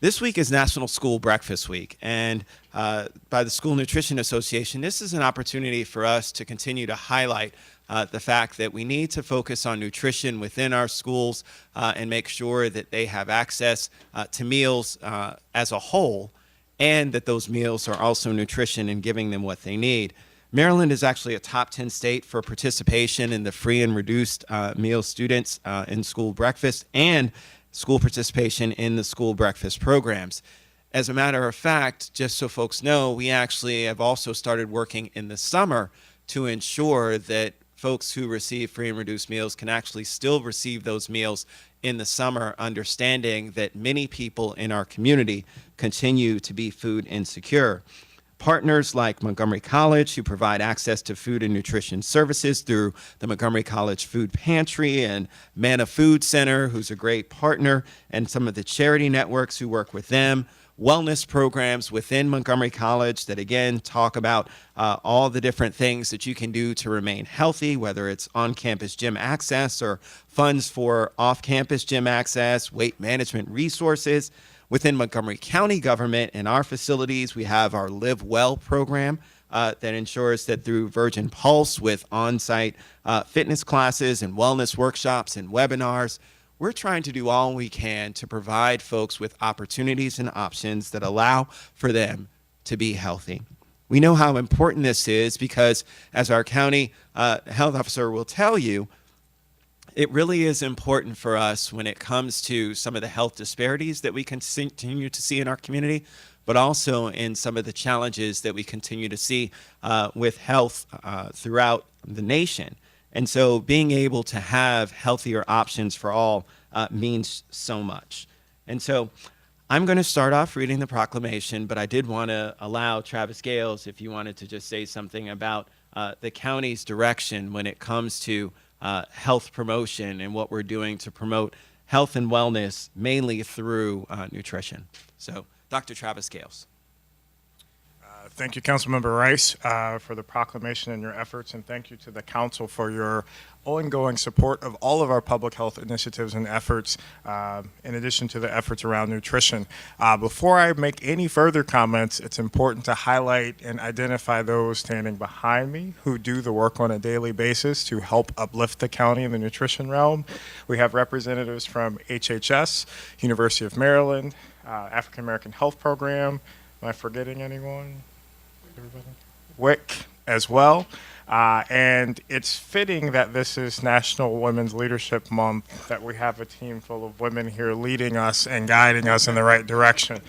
This week is National School Breakfast Week, and by the School Nutrition Association, this is an opportunity for us to continue to highlight the fact that we need to focus on nutrition within our schools and make sure that they have access to meals as a whole, and that those meals are also nutrition and giving them what they need. Maryland is actually a top 10 state for participation in the free and reduced meal students in school breakfast and school participation in the school breakfast programs. As a matter of fact, just so folks know, we actually have also started working in the summer to ensure that folks who receive free and reduced meals can actually still receive those meals in the summer, understanding that many people in our community continue to be food insecure. Partners like Montgomery College, who provide access to food and nutrition services through the Montgomery College Food Pantry, and Manna Food Center, who's a great partner, and some of the charity networks who work with them. Wellness programs within Montgomery College that, again, talk about all the different things that you can do to remain healthy, whether it's on-campus gym access or funds for off-campus gym access, weight management resources. Within Montgomery County government and our facilities, we have our Live Well program that ensures that through Virgin Pulse with on-site fitness classes and wellness workshops and webinars, we're trying to do all we can to provide folks with opportunities and options that allow for them to be healthy. We know how important this is because, as our county health officer will tell you, it really is important for us when it comes to some of the health disparities that we continue to see in our community, but also in some of the challenges that we continue to see with health throughout the nation. And so being able to have healthier options for all means so much. And so I'm going to start off reading the proclamation, but I did want to allow Travis Gales, if you wanted to just say something about the county's direction when it comes to health promotion and what we're doing to promote health and wellness, mainly through nutrition. So, Dr. Travis Gales. Thank you, Councilmember Rice, for the proclamation and your efforts, and thank you to the council for your ongoing support of all of our public health initiatives and efforts, in addition to the efforts around nutrition. Before I make any further comments, it's important to highlight and identify those standing behind me who do the work on a daily basis to help uplift the county in the nutrition realm. We have representatives from HHS, University of Maryland, African American Health Program. Am I forgetting anyone? Everybody? WIC as well. And it's fitting that this is National Women's Leadership Month, that we have a team full of women here leading us and guiding us in the right direction.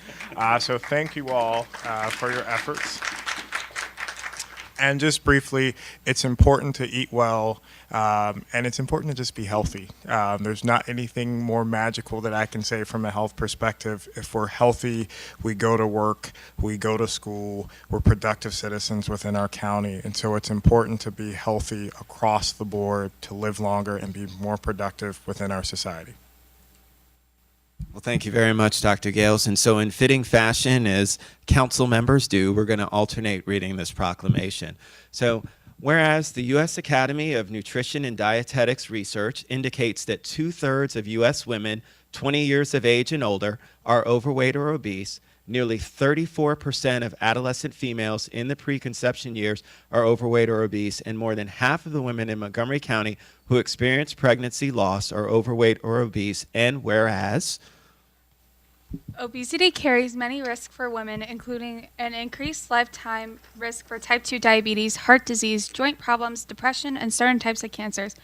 So thank you all for your efforts. And just briefly, it's important to eat well, and it's important to just be healthy. There's not anything more magical that I can say from a health perspective. If we're healthy, we go to work, we go to school, we're productive citizens within our county. And so it's important to be healthy across the board, to live longer and be more productive within our society. Well, thank you very much, Dr. Gales. And so in fitting fashion, as council members do, we're going to alternate reading this proclamation. So, whereas the U.S. Academy of Nutrition and Dietetics research indicates that 2/3 of U.S. women 20 years of age and older are overweight or obese, nearly 34% of adolescent females in the preconception years are overweight or obese, and more than half of the women in Montgomery County who experience pregnancy loss are overweight or obese, and whereas obesity carries many risks for women, including an increased lifetime risk for type 2 diabetes, heart disease, joint problems, depression, and certain types of cancers.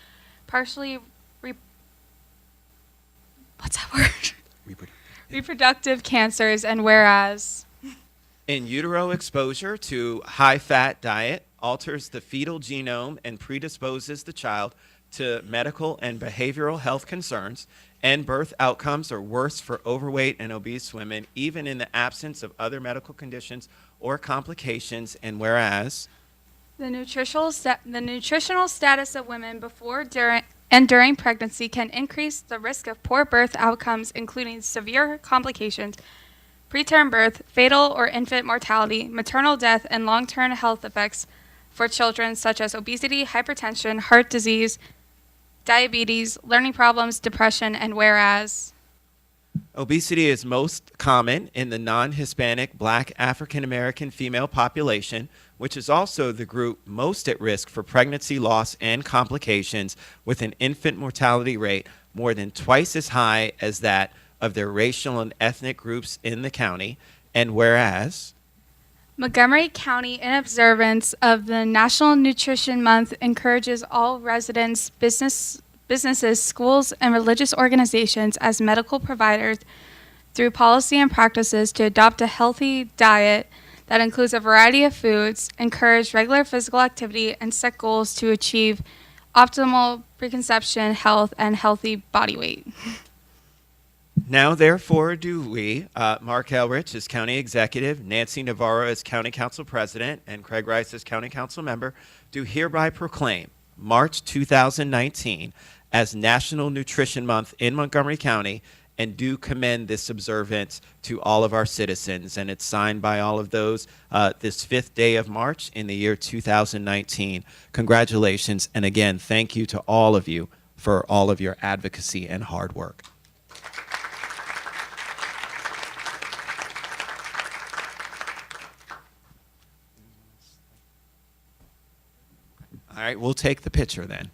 Reproductive cancers, and whereas in utero exposure to high-fat diet alters the fetal genome and predisposes the child to medical and behavioral health concerns, and birth outcomes are worse for overweight and obese women, even in the absence of other medical conditions or complications, and whereas the nutritional status of women before, during pregnancy can increase the risk of poor birth outcomes, including severe complications, preterm birth, fatal or infant mortality, maternal death, and long-term health effects for children such as obesity, hypertension, heart disease, diabetes, learning problems, depression, and whereas Obesity is most common in the non-Hispanic Black African American female population, which is also the group most at risk for pregnancy loss and complications, with an infant mortality rate more than twice as high as that of their racial and ethnic groups in the county. And whereas Montgomery County, in observance of the National Nutrition Month, encourages all residents, businesses, schools, and religious organizations as medical providers through policy and practices to adopt a healthy diet that includes a variety of foods, encourage regular physical activity, and set goals to achieve optimal preconception health and healthy body weight. now, therefore, do we, Mark Elrich as County Executive, Nancy Navarro as County Council President, and Craig Rice as County Council Member, do hereby proclaim March 2019 as National Nutrition Month in Montgomery County, and do commend this observance to all of our citizens. And it's signed by all of those this 5th day of March in the year 2019. Congratulations, and again, thank you to all of you for all of your advocacy and hard work. All right, we'll take the picture then.